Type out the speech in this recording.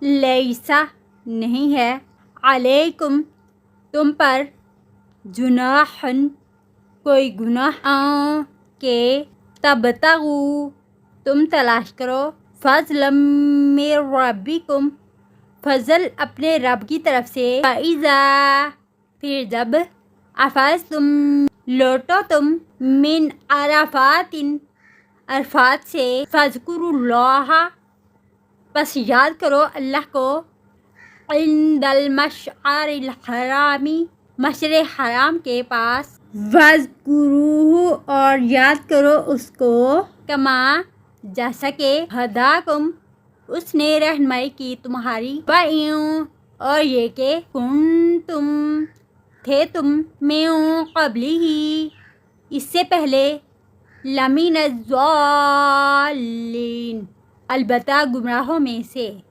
लैसा नहीं है, अलैकुम तुम पर, जुनाहन कोई गुनाह, के तबतगू तुम तलाश करो, फज़लम मिर रब्बिकुम फजल अपने रब की तरफ से, फ़इज़ा फिर जब, अफ़ज़ तुम लौटो तुम, मिन अरफ़ातिन अरफ़ात से, फ़ज़कुरुल्लाह बस याद करो अल्लाह को, इंदल मशअरिल हरामी मशरे हराम के पास, वज़कुरूहु और याद करो उसको, कमा जैसा के, हदाकुम उसने रहनुमाई की तुम्हारी, वयूं और ये के, कुंतुम थे तुम, में क़ब्ली ही इससे पहले, लमिन ज़ालिन अलबत्ता गुमराहों में से।